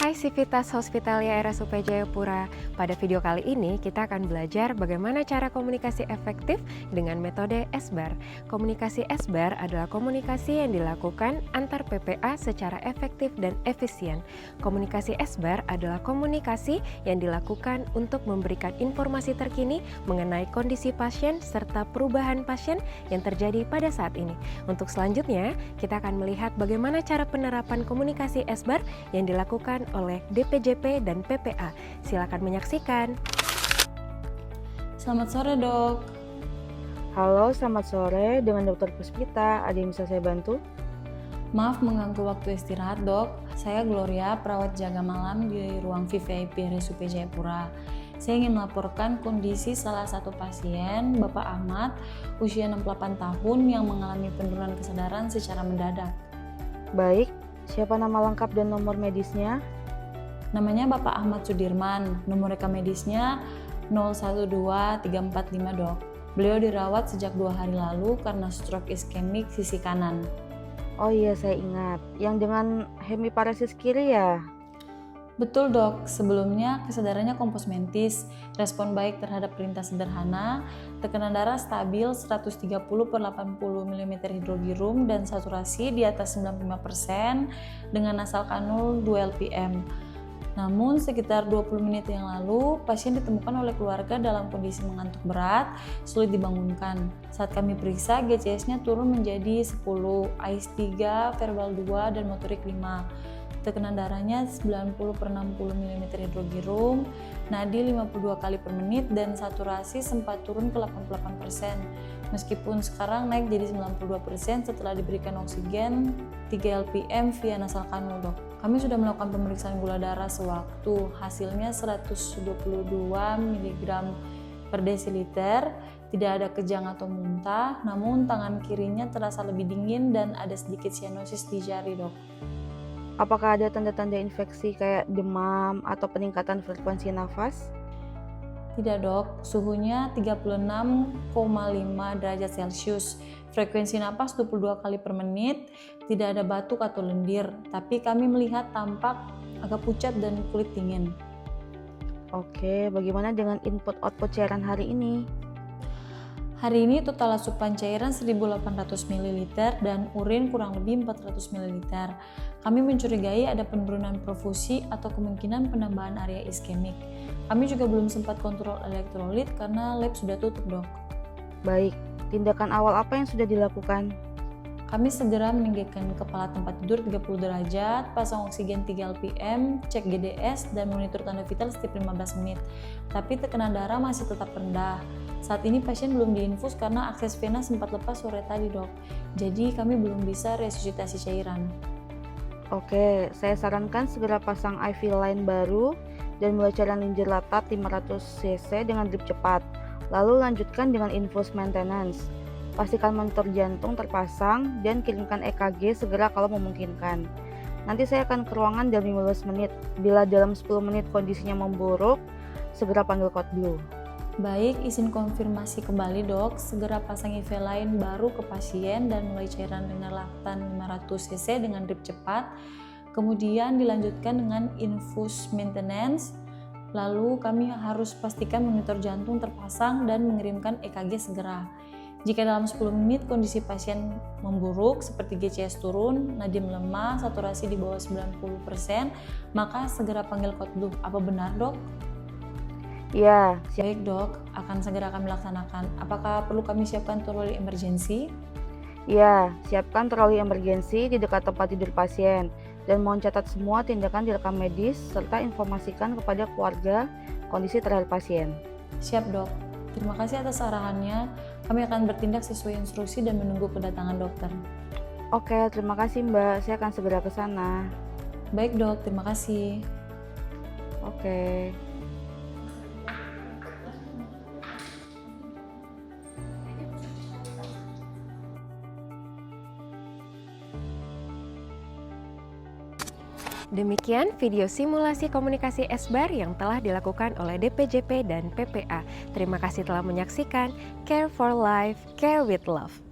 Hai Sivitas Hospitalia RSUP Jayapura. Pada video kali ini kita akan belajar bagaimana cara komunikasi efektif dengan metode SBAR. Komunikasi SBAR adalah komunikasi yang dilakukan antar PPA secara efektif dan efisien. Komunikasi SBAR adalah komunikasi yang dilakukan untuk memberikan informasi terkini mengenai kondisi pasien serta perubahan pasien yang terjadi pada saat ini. Untuk selanjutnya, kita akan melihat bagaimana cara penerapan komunikasi SBAR yang dilakukan oleh DPJP dan PPA. Silakan menyaksikan. Selamat sore, Dok. Halo, selamat sore. Dengan Dr. Puspita, ada yang bisa saya bantu? Maaf mengganggu waktu istirahat, Dok. Saya Gloria, perawat jaga malam di ruang VVIP RSUP Jayapura. Saya ingin melaporkan kondisi salah satu pasien, Bapak Ahmad, usia 68 tahun yang mengalami penurunan kesadaran secara mendadak. Baik, siapa nama lengkap dan nomor medisnya? Namanya Bapak Ahmad Sudirman, nomor rekam medisnya 012345, Dok. Beliau dirawat sejak 2 hari lalu karena stroke iskemik sisi kanan. Oh iya, saya ingat. Yang dengan hemiparesis kiri ya? Betul, Dok. Sebelumnya kesadarannya komposmentis, respon baik terhadap perintah sederhana, tekanan darah stabil 130/80 mm hidrogirum dan saturasi di atas 95% dengan nasal kanul 2 lpm. Namun sekitar 20 menit yang lalu, pasien ditemukan oleh keluarga dalam kondisi mengantuk berat, sulit dibangunkan. Saat kami periksa, GCS-nya turun menjadi 10, AIS 3, verbal 2, dan motorik 5. Tekanan darahnya 90/60 mm hidrogirum, nadi 52 kali per menit, dan saturasi sempat turun ke 88%. Meskipun sekarang naik jadi 92% setelah diberikan oksigen 3 lpm via nasal kanul, Dok. Kami sudah melakukan pemeriksaan gula darah sewaktu, hasilnya 122 mg per desiliter, tidak ada kejang atau muntah, namun tangan kirinya terasa lebih dingin dan ada sedikit sianosis di jari, Dok. Apakah ada tanda-tanda infeksi kayak demam atau peningkatan frekuensi nafas? Tidak, Dok. Suhunya 36,5 derajat Celcius. Frekuensi napas 22 kali per menit. Tidak ada batuk atau lendir, tapi kami melihat tampak agak pucat dan kulit dingin. Oke, bagaimana dengan input-output cairan hari ini? Hari ini total asupan cairan 1.800 ml dan urin kurang lebih 400 ml. Kami mencurigai ada penurunan profusi atau kemungkinan penambahan area iskemik. Kami juga belum sempat kontrol elektrolit karena lab sudah tutup, Dok. Baik, tindakan awal apa yang sudah dilakukan? Kami segera meninggikan kepala tempat tidur 30 derajat, pasang oksigen 3 lpm, cek GDS, dan monitor tanda vital setiap 15 menit. Tapi tekanan darah masih tetap rendah. Saat ini pasien belum diinfus karena akses vena sempat lepas sore tadi, Dok. Jadi kami belum bisa resusitasi cairan. Oke, saya sarankan segera pasang IV line baru dan mulai cairan linjer latat 500 cc dengan drip cepat. Lalu lanjutkan dengan infus maintenance. Pastikan monitor jantung terpasang dan kirimkan EKG segera kalau memungkinkan. Nanti saya akan ke ruangan dalam 15 menit. Bila dalam 10 menit kondisinya memburuk, segera panggil code blue. Baik, izin konfirmasi kembali, Dok. Segera pasang IV line baru ke pasien dan mulai cairan dengan laktan 500 cc dengan drip cepat. Kemudian dilanjutkan dengan infus maintenance. Lalu kami harus pastikan monitor jantung terpasang dan mengirimkan EKG segera. Jika dalam 10 menit kondisi pasien memburuk seperti GCS turun, nadi melemah, saturasi di bawah 90%, maka segera panggil code blue. Apa benar, Dok? Ya, Baik, Dok, akan segera kami laksanakan. Apakah perlu kami siapkan troli emergensi? ya, siapkan troli emergensi di dekat tempat tidur pasien dan mohon catat semua tindakan di rekam medis serta informasikan kepada keluarga kondisi terakhir pasien. Siap, Dok. Terima kasih atas arahannya. Kami akan bertindak sesuai instruksi dan menunggu kedatangan dokter. Oke, terima kasih Mbak. Saya akan segera ke sana. Baik, Dok. Terima kasih. Oke. Demikian video simulasi komunikasi SBAR yang telah dilakukan oleh DPJP dan PPA. Terima kasih telah menyaksikan. Care for Life, Care with Love.